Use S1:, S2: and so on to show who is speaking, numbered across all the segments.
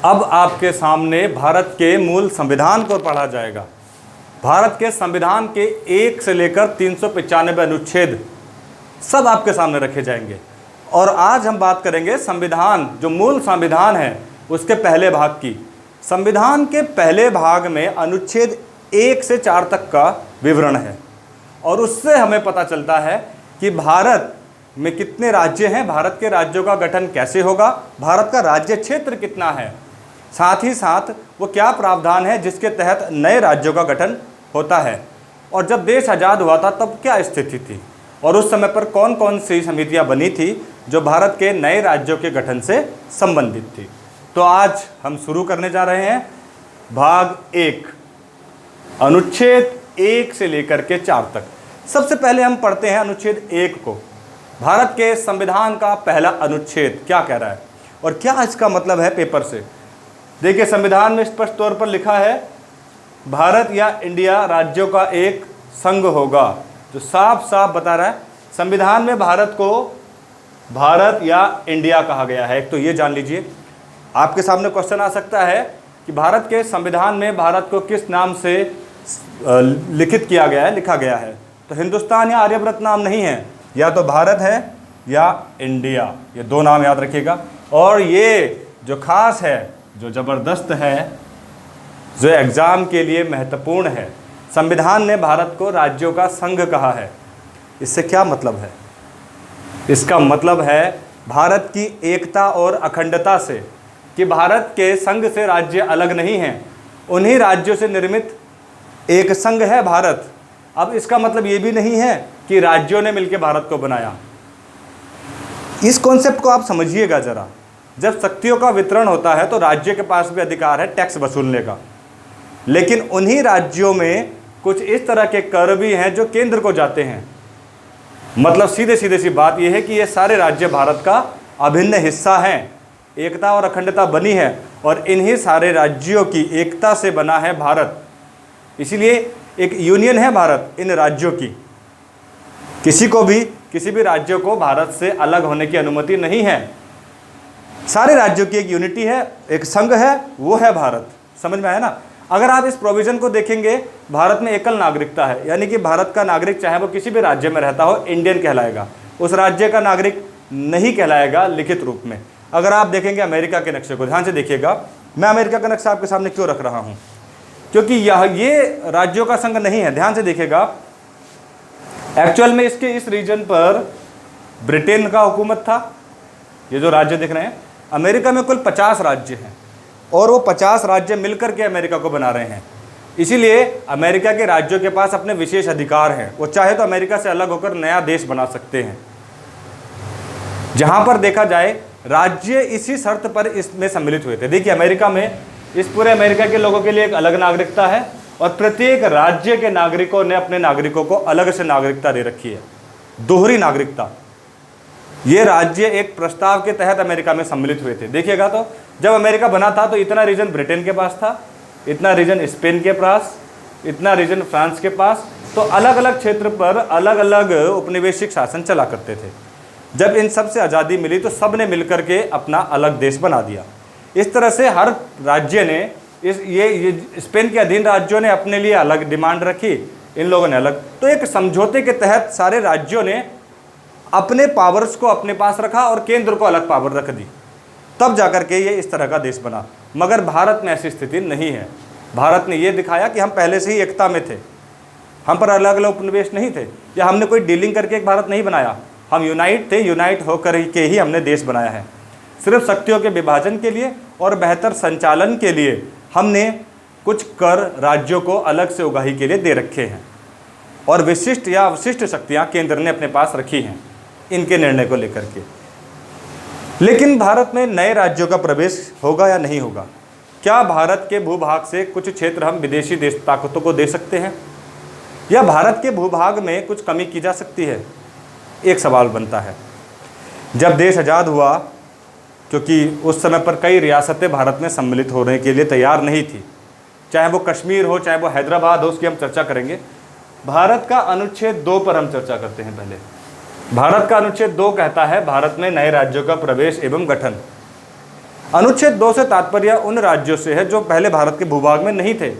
S1: अब आपके सामने भारत के मूल संविधान को पढ़ा जाएगा। भारत के संविधान के 1 से लेकर 395 अनुच्छेद सब आपके सामने रखे जाएंगे। और आज हम बात करेंगे संविधान, जो मूल संविधान है उसके पहले भाग की। संविधान के पहले भाग में अनुच्छेद 1 से 4 तक का विवरण है और उससे हमें पता चलता है कि भारत में कितने राज्य हैं, भारत के राज्यों का गठन कैसे होगा, भारत का राज्य क्षेत्र कितना है, साथ ही साथ वो क्या प्रावधान है जिसके तहत नए राज्यों का गठन होता है, और जब देश आज़ाद हुआ था तब क्या स्थिति थी और उस समय पर कौन कौन सी समितियां बनी थी जो भारत के नए राज्यों के गठन से संबंधित थी। तो आज हम शुरू करने जा रहे हैं भाग 1, अनुच्छेद 1 से लेकर के 4 तक। सबसे पहले हम पढ़ते हैं अनुच्छेद 1 को। भारत के संविधान का पहला अनुच्छेद क्या कह रहा है और क्या इसका मतलब है पेपर से। देखिए, संविधान में स्पष्ट तौर पर लिखा है भारत या इंडिया राज्यों का एक संघ होगा, जो साफ साफ बता रहा है संविधान में भारत को भारत या इंडिया कहा गया है। एक तो ये जान लीजिए। आपके सामने क्वेश्चन आ सकता है कि भारत के संविधान में भारत को किस नाम से लिखित किया गया है, लिखा गया है। तो हिंदुस्तान या आर्यव्रत नाम नहीं है, या तो भारत है या इंडिया, ये 2 नाम याद रखिएगा। और ये जो खास है, जो ज़बरदस्त है, जो एग्ज़ाम के लिए महत्वपूर्ण है, संविधान ने भारत को राज्यों का संघ कहा है। इससे क्या मतलब है? इसका मतलब है भारत की एकता और अखंडता से, कि भारत के संघ से राज्य अलग नहीं हैं, उन्हीं राज्यों से निर्मित एक संघ है भारत। अब इसका मतलब ये भी नहीं है कि राज्यों ने मिलकर भारत को बनाया। इस कॉन्सेप्ट को आप समझिएगा ज़रा। जब शक्तियों का वितरण होता है तो राज्य के पास भी अधिकार है टैक्स वसूलने का, लेकिन उन्हीं राज्यों में कुछ इस तरह के कर भी हैं जो केंद्र को जाते हैं। मतलब सीधे सी बात यह है कि ये सारे राज्य भारत का अभिन्न हिस्सा हैं। एकता और अखंडता बनी है और इन्हीं सारे राज्यों की एकता से बना है भारत। इसीलिए एक यूनियन है भारत इन राज्यों की। किसी को भी, किसी भी राज्यों को भारत से अलग होने की अनुमति नहीं है। सारे राज्यों की एक यूनिटी है, एक संघ है, वो है भारत। समझ में आया ना? अगर आप इस प्रोविज़न को देखेंगे, भारत में एकल नागरिकता है, यानी कि भारत का नागरिक चाहे वो किसी भी राज्य में रहता हो, इंडियन कहलाएगा, उस राज्य का नागरिक नहीं कहलाएगा लिखित रूप में। अगर आप देखेंगे अमेरिका के नक्शे को, ध्यान से देखिएगा। मैं अमेरिका का नक्शा आपके सामने क्यों रख रहा हूँ? क्योंकि ये राज्यों का संघ नहीं है। ध्यान से देखिएगा, एक्चुअल में इसके इस रीजन पर ब्रिटेन का हुकूमत था। ये जो राज्य दिख रहे हैं, अमेरिका में कुल 50 राज्य हैं और वो 50 राज्य मिलकर के अमेरिका को बना रहे हैं। इसीलिए अमेरिका के राज्यों के पास अपने विशेष अधिकार हैं। वो चाहे तो अमेरिका से अलग होकर नया देश बना सकते हैं। जहाँ पर देखा जाए, राज्य इसी शर्त पर इसमें सम्मिलित हुए थे। देखिए, अमेरिका में इस पूरे अमेरिका के लोगों के लिए एक अलग नागरिकता है और प्रत्येक राज्य के नागरिकों ने अपने नागरिकों को अलग से नागरिकता दे रखी है, दोहरी नागरिकता। ये राज्य एक प्रस्ताव के तहत अमेरिका में सम्मिलित हुए थे। देखिएगा, तो जब अमेरिका बना था तो इतना रीजन ब्रिटेन के पास था, इतना रीजन स्पेन के पास, इतना रीजन फ्रांस के पास। तो अलग अलग क्षेत्र पर अलग अलग उपनिवेशिक शासन चला करते थे। जब इन सब से आज़ादी मिली तो सब ने मिलकर के अपना अलग देश बना दिया। इस तरह से हर राज्य ने ये स्पेन के अधीन राज्यों ने अपने लिए अलग डिमांड रखी, इन लोगों ने अलग। तो एक समझौते के तहत सारे राज्यों ने अपने पावर्स को अपने पास रखा और केंद्र को अलग पावर रख दी, तब जाकर के ये इस तरह का देश बना। मगर भारत में ऐसी स्थिति नहीं है। भारत ने ये दिखाया कि हम पहले से ही एकता में थे, हम पर अलग अलग उपनिवेश नहीं थे, या हमने कोई डीलिंग करके एक भारत नहीं बनाया। हम यूनाइट थे, यूनाइट होकर के ही हमने देश बनाया है। सिर्फ शक्तियों के विभाजन के लिए और बेहतर संचालन के लिए हमने कुछ कर राज्यों को अलग से उगाही के लिए दे रखे हैं और विशिष्ट या अवशिष्ट शक्तियां केंद्र ने अपने पास रखी हैं इनके निर्णय को लेकर के। लेकिन भारत में नए राज्यों का प्रवेश होगा या नहीं होगा? क्या भारत के भूभाग से कुछ क्षेत्र हम विदेशी देश ताकतों को दे सकते हैं, या भारत के भूभाग में कुछ कमी की जा सकती है? एक सवाल बनता है। जब देश आज़ाद हुआ, क्योंकि उस समय पर कई रियासतें भारत में सम्मिलित होने के लिए तैयार नहीं थी, चाहे वो कश्मीर हो, चाहे वो हैदराबाद हो, उसकी हम चर्चा करेंगे। भारत का अनुच्छेद 2 पर हम चर्चा करते हैं। पहले भारत का अनुच्छेद 2 कहता है भारत में नए राज्यों का प्रवेश एवं गठन। अनुच्छेद 2 से तात्पर्य उन राज्यों से है जो पहले भारत के भूभाग में नहीं थे।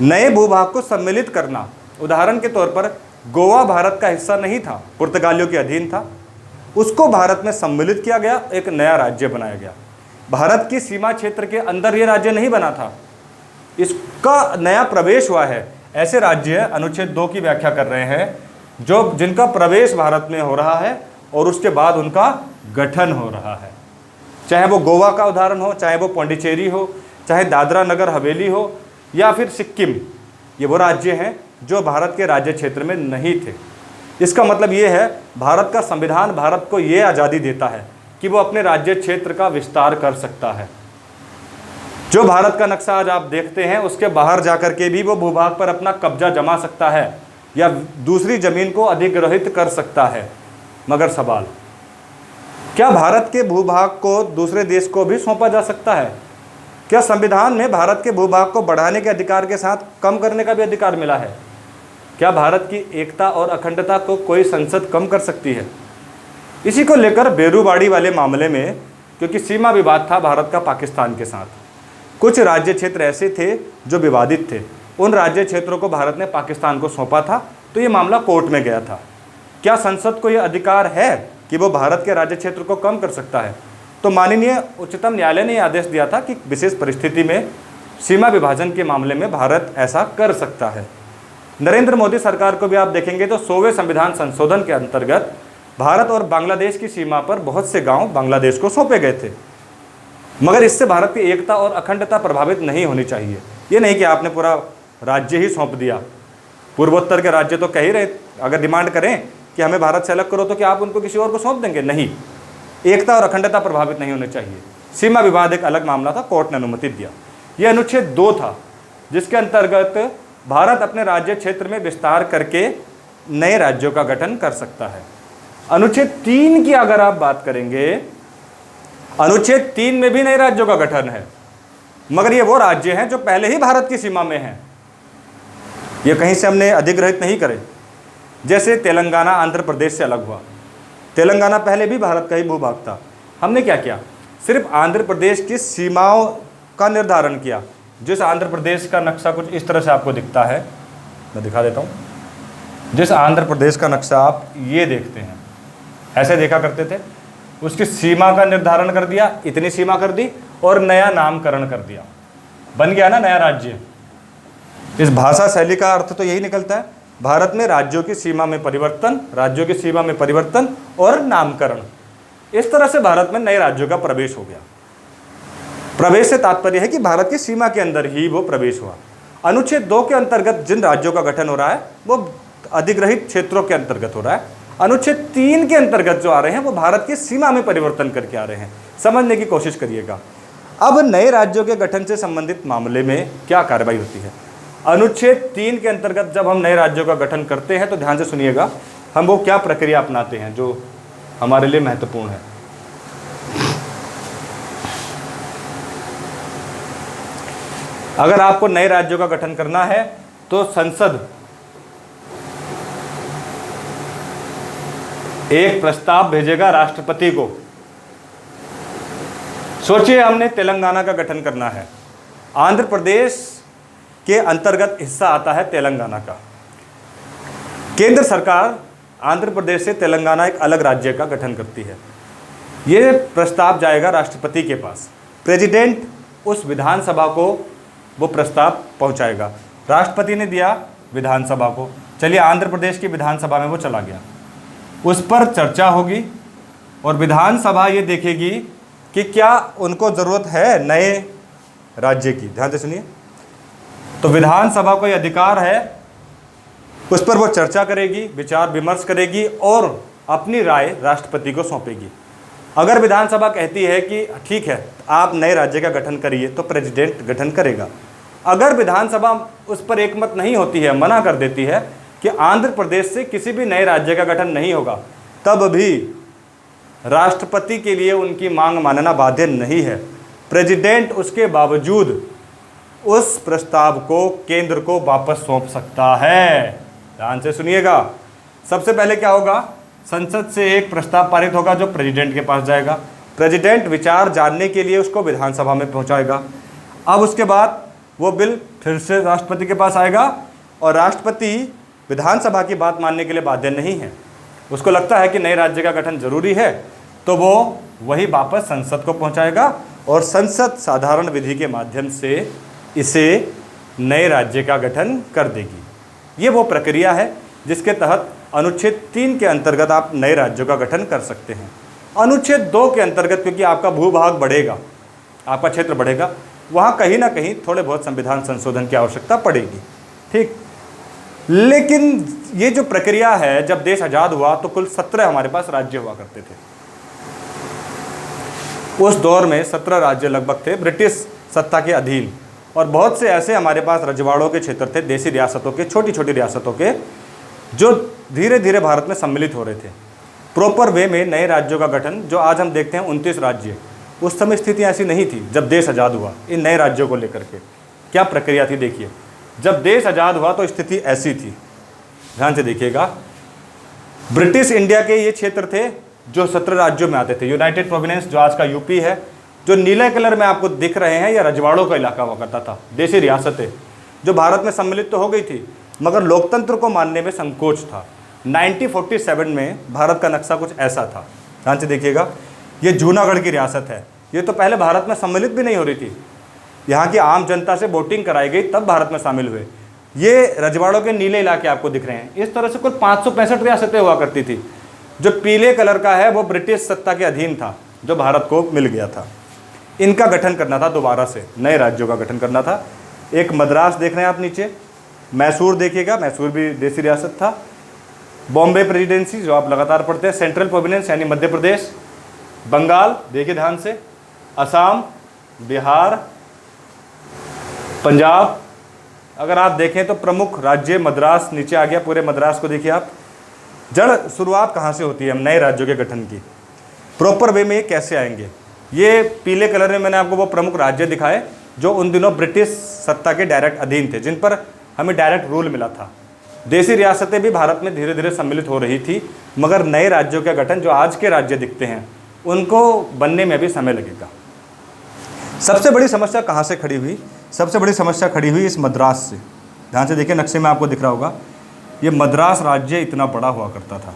S1: नए भूभाग को सम्मिलित करना, उदाहरण के तौर पर गोवा भारत का हिस्सा नहीं था, पुर्तगालियों के अधीन था, उसको भारत में सम्मिलित किया गया, एक नया राज्य बनाया गया। भारत की सीमा क्षेत्र के अंदर ये राज्य नहीं बना था, इसका नया प्रवेश हुआ है। ऐसे राज्य अनुच्छेद 2 की व्याख्या कर रहे हैं जो जिनका प्रवेश भारत में हो रहा है और उसके बाद उनका गठन हो रहा है। चाहे वो गोवा का उदाहरण हो, चाहे वो पौंडीचेरी हो, चाहे दादरा नगर हवेली हो या फिर सिक्किम, ये वो राज्य हैं जो भारत के राज्य क्षेत्र में नहीं थे। इसका मतलब ये है भारत का संविधान भारत को ये आज़ादी देता है कि वो अपने राज्य क्षेत्र का विस्तार कर सकता है। जो भारत का नक्शा आज आप देखते हैं उसके बाहर जाकर के भी वो भूभाग पर अपना कब्जा जमा सकता है या दूसरी जमीन को अधिग्रहित कर सकता है। मगर सवाल, क्या भारत के भूभाग को दूसरे देश को भी सौंपा जा सकता है? क्या संविधान में भारत के भूभाग को बढ़ाने के अधिकार के साथ कम करने का भी अधिकार मिला है? क्या भारत की एकता और अखंडता को कोई संसद कम कर सकती है? इसी को लेकर बेरूबाड़ी वाले मामले में, क्योंकि सीमा विवाद था भारत का पाकिस्तान के साथ, कुछ राज्य क्षेत्र ऐसे थे जो विवादित थे, उन राज्य क्षेत्रों को भारत ने पाकिस्तान को सौंपा था, तो ये मामला कोर्ट में गया था। क्या संसद को ये अधिकार है कि वो भारत के राज्य क्षेत्र को कम कर सकता है? तो माननीय उच्चतम न्यायालय ने आदेश दिया था कि विशेष परिस्थिति में सीमा विभाजन के मामले में भारत ऐसा कर सकता है। नरेंद्र मोदी सरकार को भी आप देखेंगे तो 100वें संविधान संशोधन के अंतर्गत भारत और बांग्लादेश की सीमा पर बहुत से गांव बांग्लादेश को सौंपे गए थे, मगर इससे भारत की एकता और अखंडता प्रभावित नहीं होनी चाहिए। ये नहीं कि आपने पूरा राज्य ही सौंप दिया। पूर्वोत्तर के राज्य तो कह ही रहे, अगर डिमांड करें कि हमें भारत से अलग करो तो क्या आप उनको किसी और को सौंप देंगे? नहीं, एकता और अखंडता प्रभावित नहीं होनी चाहिए। सीमा विवाद एक अलग मामला था, कोर्ट ने अनुमति दिया। यह अनुच्छेद 2 था जिसके अंतर्गत भारत अपने राज्य क्षेत्र में विस्तार करके नए राज्यों का गठन कर सकता है। अनुच्छेद 3 की अगर आप बात करेंगे, अनुच्छेद 3 में भी नए राज्यों का गठन है, मगर ये वो राज्य हैं जो पहले ही भारत की सीमा में हैं, ये कहीं से हमने अधिग्रहित नहीं करे। जैसे तेलंगाना आंध्र प्रदेश से अलग हुआ, तेलंगाना पहले भी भारत का ही भूभाग था। हमने क्या किया? सिर्फ आंध्र प्रदेश की सीमाओं का निर्धारण किया। जिस आंध्र प्रदेश का नक्शा कुछ इस तरह से आपको दिखता है, मैं दिखा देता हूँ। जिस आंध्र प्रदेश का नक्शा आप ये देखते हैं, ऐसे देखा करते थे, उसकी सीमा का निर्धारण कर दिया, इतनी सीमा कर दी और नया नामकरण कर दिया, बन गया ना नया राज्य। इस भाषा शैली का अर्थ तो यही निकलता है, भारत में राज्यों की सीमा में परिवर्तन, राज्यों की सीमा में परिवर्तन और नामकरण। इस तरह से भारत में नए राज्यों का प्रवेश हो गया। प्रवेश से तात्पर्य है कि भारत की सीमा के अंदर ही वो प्रवेश हुआ। अनुच्छेद 2 के अंतर्गत जिन राज्यों का गठन हो रहा है वो अधिग्रहित क्षेत्रों के अंतर्गत हो रहा है। अनुच्छेद 3 के अंतर्गत जो आ रहे हैं वो भारत की सीमा में परिवर्तन करके आ रहे हैं। समझने की कोशिश करिएगा। अब नए राज्यों के गठन से संबंधित मामले में क्या कार्रवाई होती है? अनुच्छेद 3 के अंतर्गत जब हम नए राज्यों का गठन करते हैं तो ध्यान से सुनिएगा, हम वो क्या प्रक्रिया अपनाते हैं जो हमारे लिए महत्वपूर्ण है। अगर आपको नए राज्यों का गठन करना है तो संसद एक प्रस्ताव भेजेगा राष्ट्रपति को। सोचिए, हमने तेलंगाना का गठन करना है, आंध्र प्रदेश के अंतर्गत हिस्सा आता है तेलंगाना का। केंद्र सरकार आंध्र प्रदेश से तेलंगाना एक अलग राज्य का गठन करती है। ये प्रस्ताव जाएगा राष्ट्रपति के पास, प्रेसिडेंट उस विधानसभा को वो प्रस्ताव पहुंचाएगा। राष्ट्रपति ने दिया विधानसभा को, चलिए आंध्र प्रदेश की विधानसभा में वो चला गया, उस पर चर्चा होगी और विधानसभा ये देखेगी कि क्या उनको ज़रूरत है नए राज्य की। ध्यान से सुनिए, तो विधानसभा को ये अधिकार है, उस पर वो चर्चा करेगी, विचार विमर्श करेगी और अपनी राय राष्ट्रपति को सौंपेगी। अगर विधानसभा कहती है कि ठीक है आप नए राज्य का गठन करिए, तो प्रेसिडेंट गठन करेगा। अगर विधानसभा उस पर एकमत नहीं होती है, मना कर देती है कि आंध्र प्रदेश से किसी भी नए राज्य का गठन नहीं होगा, तब भी राष्ट्रपति के लिए उनकी मांग मानना बाध्य नहीं है। प्रेसिडेंट उसके बावजूद उस प्रस्ताव को केंद्र को वापस सौंप सकता है। ध्यान से सुनिएगा, सबसे पहले क्या होगा, संसद से एक प्रस्ताव पारित होगा जो प्रेसिडेंट के पास जाएगा। प्रेसिडेंट विचार जानने के लिए उसको विधानसभा में पहुंचाएगा। अब उसके बाद वो बिल फिर से राष्ट्रपति के पास आएगा और राष्ट्रपति विधानसभा की बात मानने के लिए बाध्य नहीं है। उसको लगता है कि नए राज्य का गठन जरूरी है तो वो वही वापस संसद को पहुंचाएगा और संसद साधारण विधि के माध्यम से इसे नए राज्य का गठन कर देगी। ये वो प्रक्रिया है जिसके तहत अनुच्छेद 3 के अंतर्गत आप नए राज्यों का गठन कर सकते हैं। अनुच्छेद 2 के अंतर्गत क्योंकि आपका भूभाग बढ़ेगा, आपका क्षेत्र बढ़ेगा, वहाँ कहीं ना कहीं थोड़े बहुत संविधान संशोधन की आवश्यकता पड़ेगी, ठीक। लेकिन ये जो प्रक्रिया है, जब देश आज़ाद हुआ तो कुल 17 हमारे पास राज्य हुआ करते थे। उस दौर में 17 राज्य लगभग थे ब्रिटिश सत्ता के अधीन, और बहुत से ऐसे हमारे पास रजवाड़ों के क्षेत्र थे, देसी रियासतों के, छोटी छोटी रियासतों के, जो धीरे धीरे भारत में सम्मिलित हो रहे थे। प्रॉपर वे में नए राज्यों का गठन, जो आज हम देखते हैं 29 राज्य, उस समय स्थिति ऐसी नहीं थी जब देश आज़ाद हुआ। इन नए राज्यों को लेकर के क्या प्रक्रिया थी देखिए। जब देश आज़ाद हुआ तो स्थिति ऐसी थी, ध्यान से देखिएगा। ब्रिटिश इंडिया के ये क्षेत्र थे जो 17 राज्यों में आते थे। यूनाइटेड प्रोविंस जो आज का यूपी है, जो नीले कलर में आपको दिख रहे हैं, यह रजवाड़ों का इलाका हुआ करता था। देशी रियासतें जो भारत में सम्मिलित तो हो गई थी मगर लोकतंत्र को मानने में संकोच था। 1947 में भारत का नक्शा कुछ ऐसा था, ध्यान से देखिएगा। ये जूनागढ़ की रियासत है, ये तो पहले भारत में सम्मिलित भी नहीं हो रही थी। यहाँ की आम जनता से वोटिंग कराई गई तब भारत में शामिल हुए। ये रजवाड़ों के नीले इलाके आपको दिख रहे हैं। इस तरह से कुल 565 रियासतें हुआ करती थी। जो पीले कलर का है वो ब्रिटिश सत्ता के अधीन था, जो भारत को मिल गया था। इनका गठन करना था, दोबारा से नए राज्यों का गठन करना था। एक मद्रास देख रहे हैं आप नीचे, मैसूर देखिएगा, मैसूर भी देसी रियासत था। बॉम्बे प्रेसिडेंसी जो आप लगातार पढ़ते हैं, सेंट्रल प्रोविंस यानी मध्य प्रदेश, बंगाल देखिए ध्यान से, असम, बिहार, पंजाब। अगर आप देखें तो प्रमुख राज्य मद्रास नीचे आ गया, पूरे मद्रास को देखिए आप। जड़ शुरुआत कहाँ से होती है हम नए राज्यों के गठन की, प्रॉपर वे में कैसे आएंगे। ये पीले कलर में मैंने आपको वो प्रमुख राज्य दिखाए जो उन दिनों ब्रिटिश सत्ता के डायरेक्ट अधीन थे, जिन पर हमें डायरेक्ट रूल मिला था। देसी रियासतें भी भारत में धीरे धीरे सम्मिलित हो रही थी, मगर नए राज्यों का गठन जो आज के राज्य दिखते हैं उनको बनने में भी समय लगेगा। सबसे बड़ी समस्या कहाँ से खड़ी हुई? सबसे बड़ी समस्या खड़ी हुई इस मद्रास से। ध्यान से देखिए, नक्शे में आपको दिख रहा होगा, ये मद्रास राज्य इतना बड़ा हुआ करता था।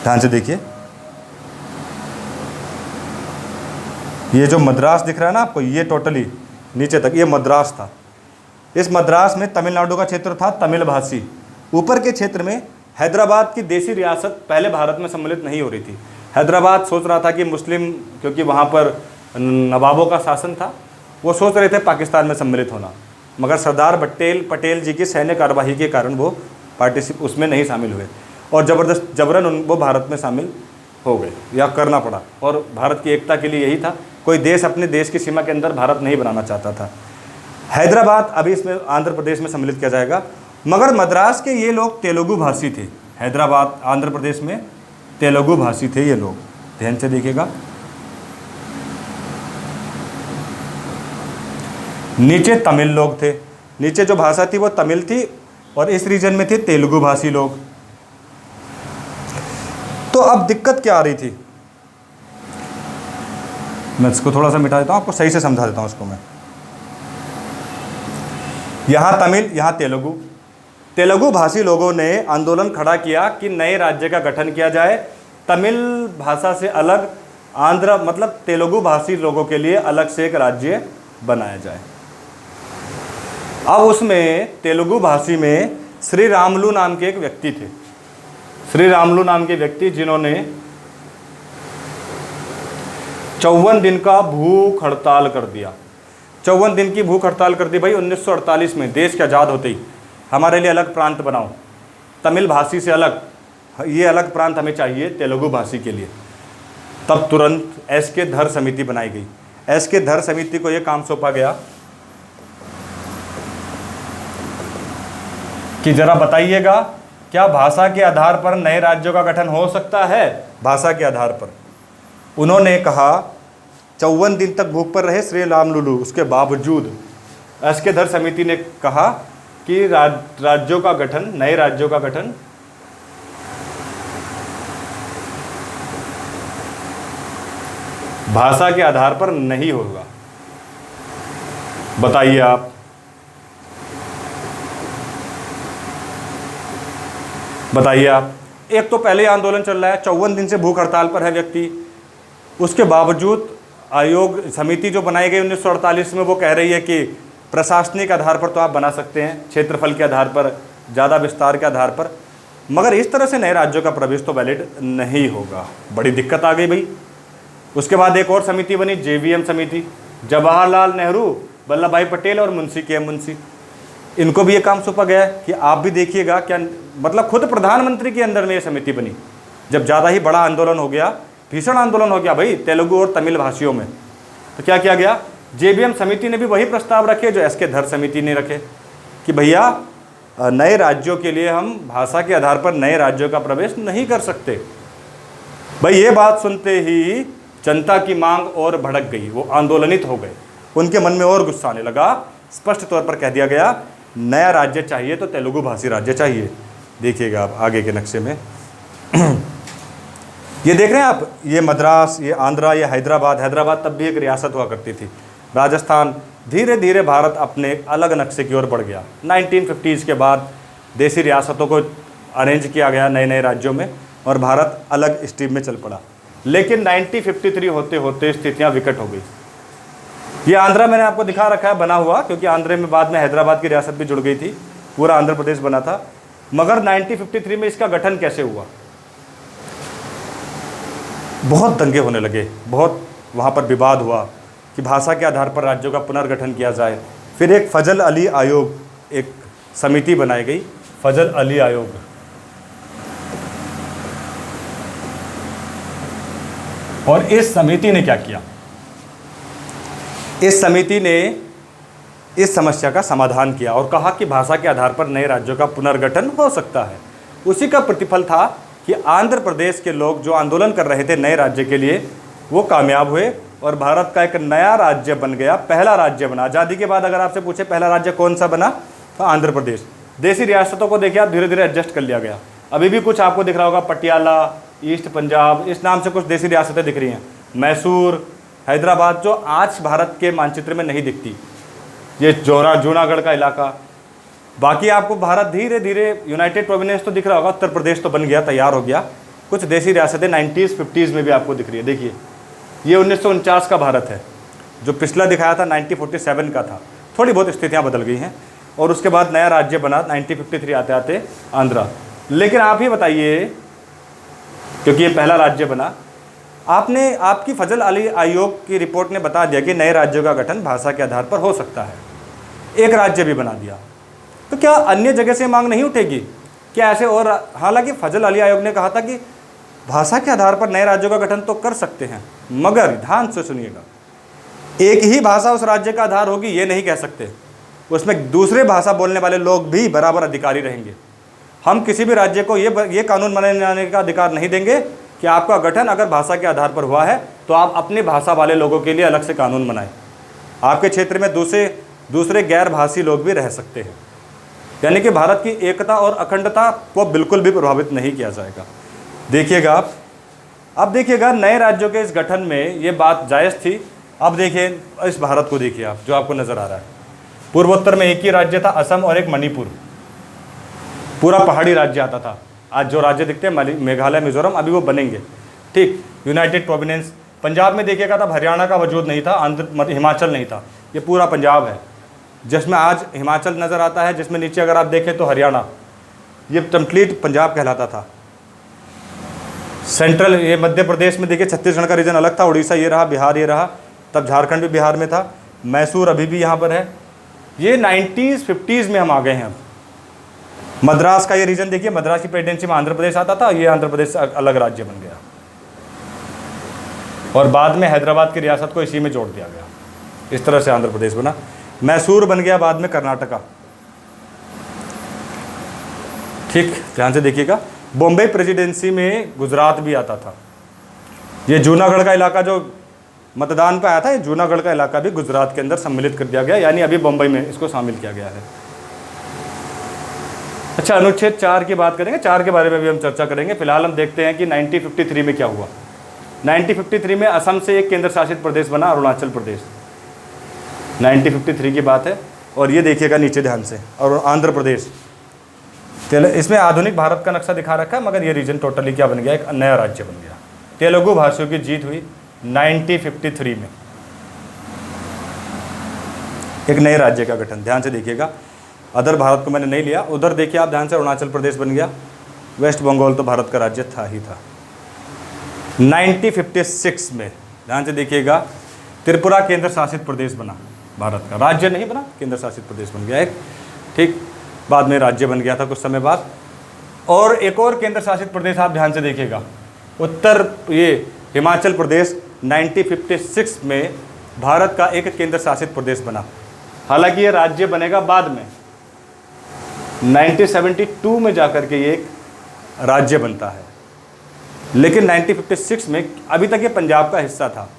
S1: ध्यान से देखिए, ये जो मद्रास दिख रहा है ना आपको, ये टोटली नीचे तक ये मद्रास था। इस मद्रास में तमिलनाडु का क्षेत्र था, तमिल भाषी। ऊपर के क्षेत्र में हैदराबाद की देसी रियासत पहले भारत में सम्मिलित नहीं हो रही थी। हैदराबाद सोच रहा था कि मुस्लिम, क्योंकि वहाँ पर नवाबों का शासन था, वो सोच रहे थे पाकिस्तान में सम्मिलित होना, मगर सरदार पटेल जी की सैन्य कार्यवाही के कारण वो उसमें नहीं शामिल हुए और जबरन वो भारत में शामिल हो गए, या करना पड़ा। और भारत की एकता के लिए यही था, कोई देश अपने देश की सीमा के अंदर भारत नहीं बनाना चाहता था। हैदराबाद अभी इसमें आंध्र प्रदेश में सम्मिलित किया जाएगा, मगर मद्रास के ये लोग तेलुगु भाषी थे। हैदराबाद आंध्र प्रदेश में तेलुगु भाषी थे ये लोग, ध्यान से देखिएगा। नीचे तमिल लोग थे, नीचे जो भाषा थी वो तमिल थी और इस रीजन में थे तेलुगु भाषी लोग। तो अब दिक्कत क्या आ रही थी, मैं इसको थोड़ा सा मिटा देता हूँ, आपको सही से समझा देता हूँ इसको मैं। यहाँ तमिल, यहाँ तेलुगु भाषी लोगों ने आंदोलन खड़ा किया कि नए राज्य का गठन किया जाए, तमिल भाषा से अलग, आंध्र मतलब तेलुगु भाषी लोगों के लिए अलग से एक राज्य बनाया जाए। अब उसमें तेलुगु भाषी में श्री रामुलु नाम के एक व्यक्ति थे, श्री रामुलु नाम के व्यक्ति जिन्होंने 54 दिन का भूख हड़ताल कर दिया। 54 दिन की भूख हड़ताल कर दी भाई। 1948 में देश के आज़ाद होते ही हमारे लिए अलग प्रांत बनाओ, तमिल भाषी से अलग, ये अलग प्रांत हमें चाहिए तेलुगु भाषी के लिए। तब तुरंत एस.के. धर समिति बनाई गई। एस.के. धर समिति को ये काम सौंपा गया कि जरा बताइएगा क्या भाषा के आधार पर नए राज्यों का गठन हो सकता है। भाषा के आधार पर उन्होंने कहा, 54 दिन तक भूख पर रहे श्री रामुलु, उसके बावजूद एस.के. धर समिति ने कहा कि राज्यों का गठन, नए राज्यों का गठन भाषा के आधार पर नहीं होगा। बताइए आप। बताइए आप। एक तो पहले आंदोलन चल रहा है, 54 दिन से भूख हड़ताल पर है व्यक्ति, उसके बावजूद आयोग समिति जो बनाई गई 1948 में वो कह रही है कि प्रशासनिक आधार पर तो आप बना सकते हैं, क्षेत्रफल के आधार पर, ज़्यादा विस्तार के आधार पर, मगर इस तरह से नए राज्यों का प्रवेश तो वैलिड नहीं होगा। बड़ी दिक्कत आ गई भाई। उसके बाद एक और समिति बनी, JVM समिति, जवाहरलाल नेहरू, वल्लभ भाई पटेल और मुंशी के मुंशी, इनको भी ये काम सौंपा गया है कि आप भी देखिएगा क्या, मतलब खुद प्रधानमंत्री के अंदर में ये समिति बनी। जब ज़्यादा ही बड़ा आंदोलन हो गया, भीषण आंदोलन हो गया भाई तेलुगु और तमिल भाषियों में, तो क्या किया गया, JVM समिति ने भी वही प्रस्ताव रखे जो SK धर समिति ने रखे कि भैया नए राज्यों के लिए हम भाषा के आधार पर नए राज्यों का प्रवेश नहीं कर सकते। भाई ये बात सुनते ही जनता की मांग और भड़क गई, वो आंदोलनित हो गए, उनके मन में और गुस्सा आने लगा। स्पष्ट तौर पर कह दिया गया नया राज्य चाहिए तो तेलुगु भाषी राज्य चाहिए। देखिएगा आप आगे के नक्शे में ये देख रहे हैं आप, ये मद्रास, ये आंध्रा, ये हैदराबाद। हैदराबाद तब भी एक रियासत हुआ करती थी। राजस्थान। धीरे धीरे भारत अपने अलग नक्शे की ओर बढ़ गया। 1950s के बाद देसी रियासतों को अरेंज किया गया नए नए राज्यों में और भारत अलग स्ट्रीम में चल पड़ा। लेकिन 1953 होते होते स्थितियां विकट हो गई। ये आंध्रा मैंने आपको दिखा रखा है बना हुआ, क्योंकि आंध्र में बाद में हैदराबाद की रियासत भी जुड़ गई थी, पूरा आंध्र प्रदेश बना था। मगर 1953 में इसका गठन कैसे हुआ, बहुत दंगे होने लगे, बहुत वहाँ पर विवाद हुआ कि भाषा के आधार पर राज्यों का पुनर्गठन किया जाए। फिर एक फजल अली आयोग, एक समिति बनाई गई, फजल अली आयोग। और इस समिति ने क्या किया, इस समिति ने इस समस्या का समाधान किया और कहा कि भाषा के आधार पर नए राज्यों का पुनर्गठन हो सकता है। उसी का प्रतिफल था कि आंध्र प्रदेश के लोग जो आंदोलन कर रहे थे नए राज्य के लिए, वो कामयाब हुए और भारत का एक नया राज्य बन गया, पहला राज्य बना। आज़ादी के बाद अगर आपसे पूछे पहला राज्य कौन सा बना, तो आंध्र प्रदेश। देसी रियासतों को देखिए आप, धीरे धीरे एडजस्ट कर लिया गया। अभी भी कुछ आपको दिख रहा होगा, पटियाला, ईस्ट पंजाब, इस नाम से कुछ देसी रियासतें दिख रही हैं, मैसूर, हैदराबाद, जो आज भारत के मानचित्र में नहीं दिखती, ये जूनागढ़ का इलाका। बाकी आपको भारत धीरे धीरे यूनाइटेड प्रोविंस तो दिख रहा होगा, उत्तर प्रदेश तो बन गया, तैयार हो गया। कुछ देसी रियासतें 90s 50s में भी आपको दिख रही है। देखिए ये 1949 का भारत है, जो पिछला दिखाया था 1947 का था। थोड़ी बहुत स्थितियाँ बदल गई हैं और उसके बाद नया राज्य बना 1953 आते आते आंध्रा। लेकिन आप ही बताइए, क्योंकि ये पहला राज्य बना, आपकी फजल अली आयोग की रिपोर्ट ने बता दिया कि नए राज्यों का गठन भाषा के आधार पर हो सकता है, एक राज्य भी बना दिया, तो क्या अन्य जगह से मांग नहीं उठेगी क्या ऐसे? और हालांकि फजल अली आयोग ने कहा था कि भाषा के आधार पर नए राज्यों का गठन तो कर सकते हैं, मगर ध्यान से सुनिएगा, एक ही भाषा उस राज्य का आधार होगी ये नहीं कह सकते, उसमें दूसरे भाषा बोलने वाले लोग भी बराबर अधिकारी रहेंगे। हम किसी भी राज्य को ये कानून बनाने का अधिकार नहीं देंगे कि आपका गठन अगर भाषा के आधार पर हुआ है तो आप अपनी भाषा वाले लोगों के लिए अलग से कानून बनाएं। आपके क्षेत्र में दूसरे गैर भाषी लोग भी रह सकते हैं। यानी कि भारत की एकता और अखंडता को बिल्कुल भी प्रभावित नहीं किया जाएगा। देखिएगा आप, अब देखिएगा नए राज्यों के इस गठन में ये बात जायज़ थी। अब देखिए इस भारत को देखिए आप, जो आपको नज़र आ रहा है, पूर्वोत्तर में एक ही राज्य था, असम, और एक मणिपुर, पूरा पहाड़ी राज्य आता था। आज जो राज्य दिखते हैं मेघालय, मिजोरम, अभी वो बनेंगे, ठीक। यूनाइटेड प्रोविंस, पंजाब में देखिएगा तब हरियाणा का वजूद नहीं था, हिमाचल नहीं था, ये पूरा पंजाब है, जिसमें आज हिमाचल नज़र आता है, जिसमें नीचे अगर आप देखें तो हरियाणा, ये कंप्लीट पंजाब कहलाता था। सेंट्रल, ये मध्य प्रदेश में देखिए छत्तीसगढ़ का रीजन अलग था, उड़ीसा ये रहा, बिहार ये रहा, तब झारखंड भी बिहार में था, मैसूर अभी भी यहाँ पर है। ये 90s 50s में हम आ गए हैं। अब मद्रास का ये रीजन देखिए, मद्रास की प्रेसिडेंसी में आंध्र प्रदेश आता था, ये आंध्र प्रदेश अलग राज्य बन गया और बाद में हैदराबाद की रियासत को इसी में जोड़ दिया गया। इस तरह से आंध्र प्रदेश बना। मैसूर बन गया बाद में कर्नाटका, ठीक, ध्यान से देखिएगा। बॉम्बे प्रेसिडेंसी में गुजरात भी आता था। ये जूनागढ़ का इलाका जो मतदान पे आया था, ये जूनागढ़ का इलाका भी गुजरात के अंदर सम्मिलित कर दिया गया, यानी अभी बम्बई में इसको शामिल किया गया है। अच्छा, अनुच्छेद 4 की बात करेंगे, 4 के बारे में भी हम चर्चा करेंगे। फिलहाल हम देखते हैं कि 1953 में क्या हुआ। 1953 में असम से एक केंद्र शासित प्रदेश बना, अरुणाचल प्रदेश। 1953 की बात है। और ये देखिएगा नीचे ध्यान से, और आंध्र प्रदेश। इसमें आधुनिक भारत का नक्शा दिखा रखा है, मगर ये रीजन टोटली क्या बन गया, एक नया राज्य बन गया। तेलुगु भाषियों की जीत हुई 1953 में, एक नए राज्य का गठन। ध्यान से देखिएगा, अदर भारत को मैंने नहीं लिया, उधर देखिए आप ध्यान से, अरुणाचल प्रदेश बन गया। वेस्ट बंगाल तो भारत का राज्य था ही था। 1956 में ध्यान से देखिएगा, त्रिपुरा केंद्र शासित प्रदेश बना, भारत का राज्य नहीं बना, केंद्र शासित प्रदेश बन गया एक, ठीक। बाद में राज्य बन गया था कुछ समय बाद। और एक और केंद्र शासित प्रदेश आप ध्यान से देखिएगा, ये हिमाचल प्रदेश 1956 में भारत का एक केंद्र शासित प्रदेश बना। हालांकि ये राज्य बनेगा बाद में, 1972 में जाकर के ये एक राज्य बनता है, लेकिन 1956 में अभी तक ये पंजाब का हिस्सा था,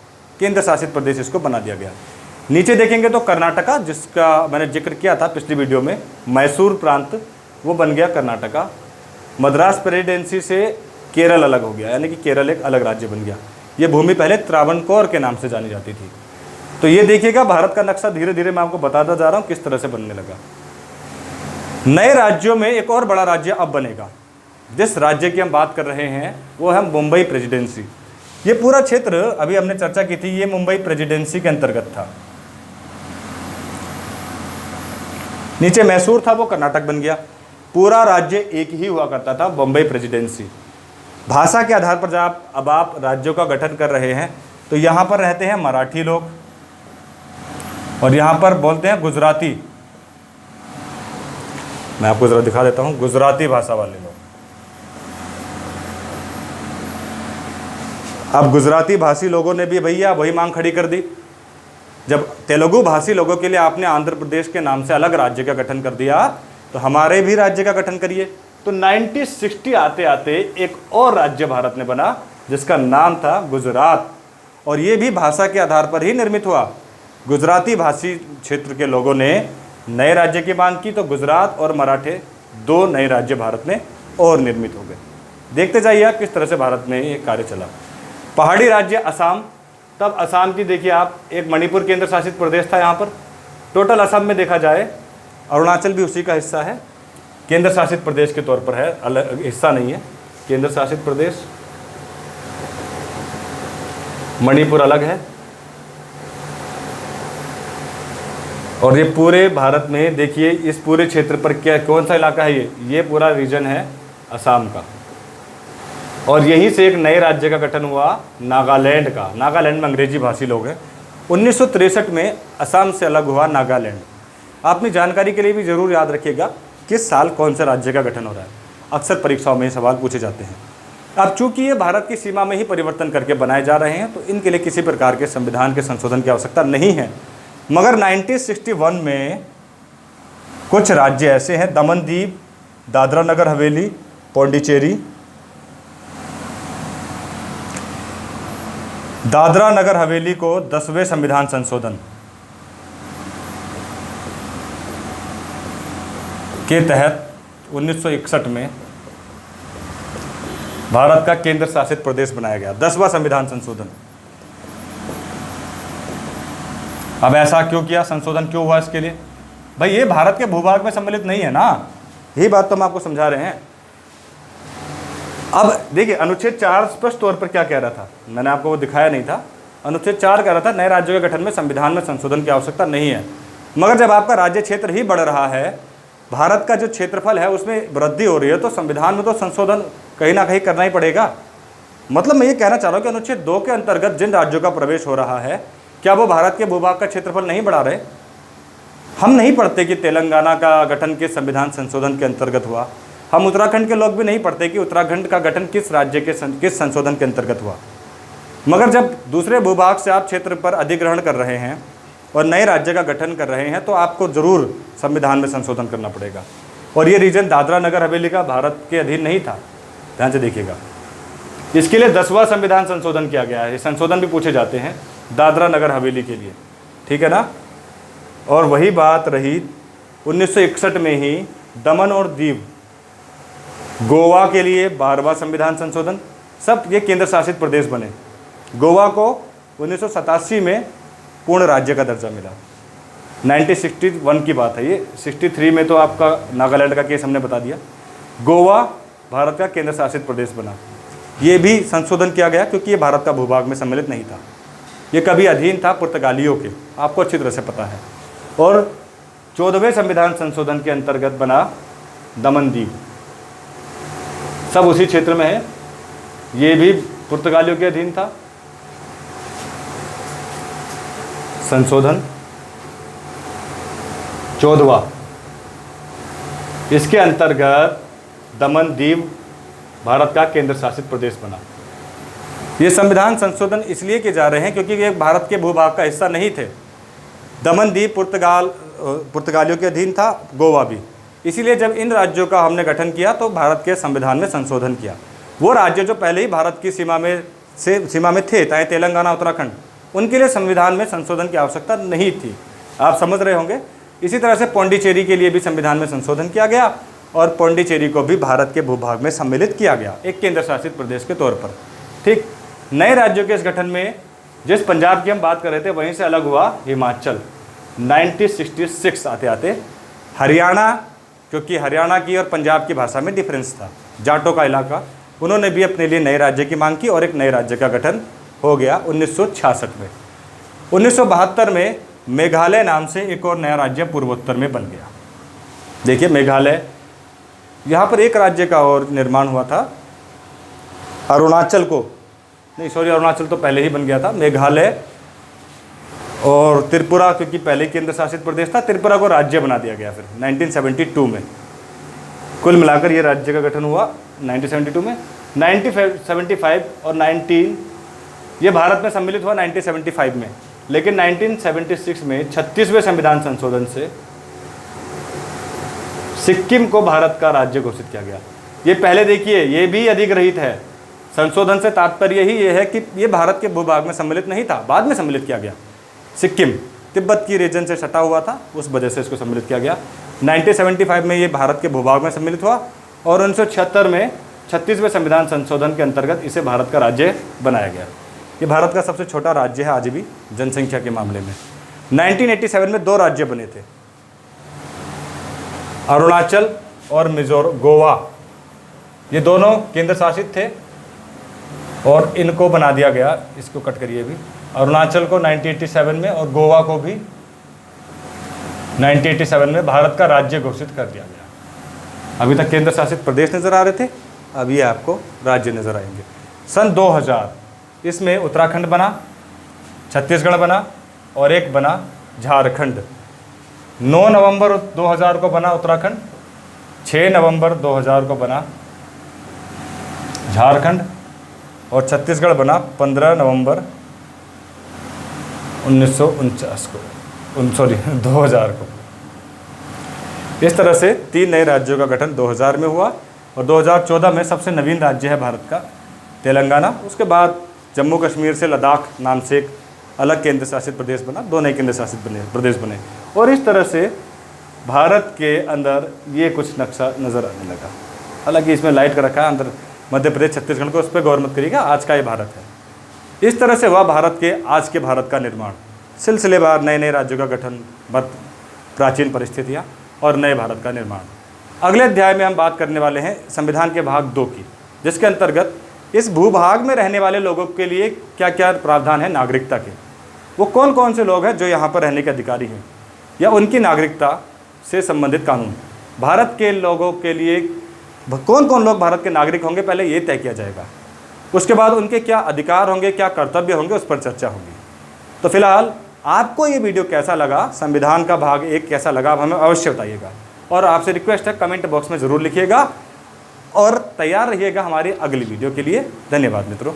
S1: केंद्र शासित प्रदेश इसको बना दिया गया। नीचे देखेंगे तो कर्नाटका, जिसका मैंने जिक्र किया था पिछली वीडियो में, मैसूर प्रांत, वो बन गया कर्नाटका। मद्रास प्रेसिडेंसी से केरल अलग हो गया, यानी कि केरल एक अलग राज्य बन गया। ये भूमि पहले त्रावणकोर के नाम से जानी जाती थी। तो ये देखिएगा, भारत का नक्शा धीरे धीरे मैं आपको बताता जा रहा हूँ किस तरह से बनने लगा। नए राज्यों में एक और बड़ा राज्य अब बनेगा। जिस राज्य की हम बात कर रहे हैं वो है मुंबई प्रेसिडेंसी। ये पूरा क्षेत्र अभी हमने चर्चा की थी, ये मुंबई प्रेसिडेंसी के अंतर्गत था। नीचे मैसूर था, वो कर्नाटक बन गया। पूरा राज्य एक ही हुआ करता था, बम्बई प्रेसिडेंसी। भाषा के आधार पर जब अब आप राज्यों का गठन कर रहे हैं तो यहाँ पर रहते हैं मराठी लोग, और यहाँ पर बोलते हैं गुजराती। मैं आपको जरा दिखा देता हूँ, गुजराती भाषा वाले लोग। अब गुजराती भाषी लोगों ने भी भैया वही मांग खड़ी कर दी। जब तेलुगु भाषी लोगों के लिए आपने आंध्र प्रदेश के नाम से अलग राज्य का गठन कर दिया, तो हमारे भी राज्य का गठन करिए। तो 1960 आते आते एक और राज्य भारत ने बना, जिसका नाम था गुजरात, और ये भी भाषा के आधार पर ही निर्मित हुआ। गुजराती भाषी क्षेत्र के लोगों ने नए राज्य की मांग की, तो गुजरात और मराठे दो नए राज्य भारत में और निर्मित हो गए। देखते जाइए आप किस तरह से भारत में ये कार्य चला। पहाड़ी राज्य असम, तब असम की देखिए आप, एक मणिपुर केंद्र शासित प्रदेश था यहाँ पर। टोटल असम में देखा जाए अरुणाचल भी उसी का हिस्सा है, केंद्र शासित प्रदेश के तौर पर है, अलग हिस्सा नहीं है। केंद्र शासित प्रदेश मणिपुर अलग है। और ये पूरे भारत में देखिए, इस पूरे क्षेत्र पर क्या, कौन सा इलाका है ये पूरा रीजन है असम का। और यहीं से एक नए राज्य का गठन हुआ, नागालैंड का। नागालैंड में अंग्रेजी भाषी लोग हैं। 1963 में असम से अलग हुआ नागालैंड। अपनी जानकारी के लिए भी ज़रूर याद रखिएगा किस साल कौन से राज्य का गठन हो रहा है, अक्सर परीक्षाओं में सवाल पूछे जाते हैं। अब चूंकि ये भारत की सीमा में ही परिवर्तन करके बनाए जा रहे हैं, तो इनके लिए किसी प्रकार के संविधान के संशोधन की आवश्यकता नहीं है। मगर 1961 में कुछ राज्य ऐसे हैं, दमन दीव, दादरा नगर हवेली, पौंडीचेरी। दादरा नगर हवेली को 10वें संविधान संशोधन के तहत 1961 में भारत का केंद्र शासित प्रदेश बनाया गया, 10वां संविधान संशोधन। अब ऐसा क्यों किया, संशोधन क्यों हुआ इसके लिए? भाई ये भारत के भूभाग में सम्मिलित नहीं है ना, यही बात तो हम आपको समझा रहे हैं। अब देखिए, अनुच्छेद 4 स्पष्ट तौर पर क्या कह रहा था, मैंने आपको वो दिखाया नहीं था। अनुच्छेद 4 कह रहा था नए राज्यों के गठन में संविधान में संशोधन की आवश्यकता नहीं है। मगर जब आपका राज्य क्षेत्र ही बढ़ रहा है, भारत का जो क्षेत्रफल है उसमें वृद्धि हो रही है, तो संविधान में तो संशोधन कहीं ना कहीं करना ही पड़ेगा। मतलब मैं ये कहना चाह रहा हूँ कि अनुच्छेद 2 के अंतर्गत जिन राज्यों का प्रवेश हो रहा है, क्या वो भारत के भूभाग का क्षेत्रफल नहीं बढ़ा रहे? हम नहीं पढ़ते कि तेलंगाना का गठन किस संविधान संशोधन के अंतर्गत हुआ। हम उत्तराखंड के लोग भी नहीं पढ़ते कि उत्तराखंड का गठन किस राज्य के किस संशोधन के अंतर्गत हुआ। मगर जब दूसरे भूभाग से आप क्षेत्र पर अधिग्रहण कर रहे हैं और नए राज्य का गठन कर रहे हैं, तो आपको ज़रूर संविधान में संशोधन करना पड़ेगा। और ये रीजन दादरा नगर हवेली का भारत के अधीन नहीं था, ध्यान से देखिएगा। इसके लिए 10वां संविधान संशोधन किया गया है। ये संशोधन भी पूछे जाते हैं दादरा नगर हवेली के लिए, ठीक है ना। और वही बात रही 1961 में ही दमन और दीव, गोवा के लिए 12वां संविधान संशोधन, सब ये केंद्र शासित प्रदेश बने। गोवा को 1987 में पूर्ण राज्य का दर्जा मिला। 1961 की बात है ये, 63 में तो आपका नागालैंड का केस हमने बता दिया। गोवा भारत का केंद्र शासित प्रदेश बना। ये भी संशोधन किया गया क्योंकि ये भारत का भूभाग में सम्मिलित नहीं था, ये कभी अधीन था पुर्तगालियों के, आपको अच्छी तरह से पता है। और 14वें संविधान संशोधन के अंतर्गत बना दमन दीव, सब उसी क्षेत्र में है, ये भी पुर्तगालियों के अधीन था। संशोधन 14वां, इसके अंतर्गत दमन दीव भारत का केंद्र शासित प्रदेश बना। ये संविधान संशोधन इसलिए किए जा रहे हैं क्योंकि ये भारत के भूभाग का हिस्सा नहीं थे। दमन दीव पुर्तगालियों के अधीन था, गोवा भी। इसीलिए जब इन राज्यों का हमने गठन किया तो भारत के संविधान में संशोधन किया। वो राज्य जो पहले ही भारत की सीमा में थे, चाहे तेलंगाना, उत्तराखंड, उनके लिए संविधान में संशोधन की आवश्यकता नहीं थी, आप समझ रहे होंगे। इसी तरह से पौंडीचेरी के लिए भी संविधान में संशोधन किया गया और पौंडीचेरी को भी भारत के भूभाग में सम्मिलित किया गया एक केंद्र शासित प्रदेश के तौर पर। ठीक, नए राज्यों के इस गठन में जिस पंजाब की हम बात कर रहे थे वहीं से अलग हुआ हिमाचल 1966 आते आते। हरियाणा, क्योंकि हरियाणा की और पंजाब की भाषा में डिफरेंस था, जाटों का इलाका, उन्होंने भी अपने लिए नए राज्य की मांग की और एक नए राज्य का गठन हो गया 1966 में। 1972 में मेघालय नाम से एक और नया राज्य पूर्वोत्तर में बन गया। देखिए मेघालय, यहाँ पर एक राज्य का और निर्माण हुआ था, अरुणाचल तो पहले ही बन गया था। मेघालय और त्रिपुरा, क्योंकि पहले केंद्र शासित प्रदेश था, त्रिपुरा को राज्य बना दिया गया फिर 1972 में। कुल मिलाकर ये राज्य का गठन हुआ 1972 में। 1975 और 19 ये भारत में सम्मिलित हुआ 1975 में, लेकिन 1976 में 36वें संविधान संशोधन से सिक्किम को भारत का राज्य घोषित किया गया। ये पहले देखिए, ये भी अधिग्रहित है। संशोधन से तात्पर्य ही ये है कि ये भारत के भूभाग में सम्मिलित नहीं था, बाद में सम्मिलित किया गया। सिक्किम तिब्बत की रीजन से सटा हुआ था, उस वजह से इसको सम्मिलित किया गया। 1975 में ये भारत के भूभाग में सम्मिलित हुआ और 1976 में 36वें संविधान संशोधन के अंतर्गत इसे भारत का राज्य बनाया गया। ये भारत का सबसे छोटा राज्य है आज भी जनसंख्या के मामले में। 1987 में 2 राज्य बने थे, अरुणाचल और गोवा, ये दोनों केंद्र शासित थे और इनको बना दिया गया, इसको कट करिए भी, अरुणाचल को 1987 में और गोवा को भी 1987 में भारत का राज्य घोषित कर दिया गया। अभी तक केंद्र शासित प्रदेश नज़र आ रहे थे, अब ये आपको राज्य नज़र आएंगे। सन 2000 इसमें उत्तराखंड बना, छत्तीसगढ़ बना और एक बना झारखंड। 9 नवंबर 2000 को बना उत्तराखंड, 6 नवंबर 2000 को बना झारखंड और छत्तीसगढ़ बना 15 नवंबर 2000 को। इस तरह से 3 नए राज्यों का गठन 2000 में हुआ और 2014 में सबसे नवीन राज्य है भारत का तेलंगाना। उसके बाद जम्मू कश्मीर से लद्दाख नाम से एक अलग केंद्र शासित प्रदेश बना, 2 नए केंद्र शासित प्रदेश बने और इस तरह से भारत के अंदर ये कुछ नक्शा नज़र आने लगा। हालांकि इसमें लाइट का रखा है अंदर मध्य प्रदेश छत्तीसगढ़ को, उस पर गौर मत करिएगा, आज का ये भारत है। इस तरह से हुआ आज के भारत का निर्माण, सिलसिलेवार नए नए राज्यों का गठन, प्राचीन परिस्थितियाँ और नए भारत का निर्माण। अगले अध्याय में हम बात करने वाले हैं संविधान के भाग 2 की, जिसके अंतर्गत इस भूभाग में रहने वाले लोगों के लिए क्या क्या प्रावधान है नागरिकता के, वो कौन कौन से लोग हैं जो यहाँ पर रहने के अधिकारी हैं या उनकी नागरिकता से संबंधित कानून। भारत के लोगों के लिए कौन कौन लोग भारत के नागरिक होंगे पहले ये तय किया जाएगा, उसके बाद उनके क्या अधिकार होंगे, क्या कर्तव्य होंगे, उस पर चर्चा होगी। तो फिलहाल आपको ये वीडियो कैसा लगा, संविधान का भाग 1 कैसा लगा, आप हमें अवश्य बताइएगा और आपसे रिक्वेस्ट है कमेंट बॉक्स में ज़रूर लिखिएगा और तैयार रहिएगा हमारी अगली वीडियो के लिए। धन्यवाद मित्रों।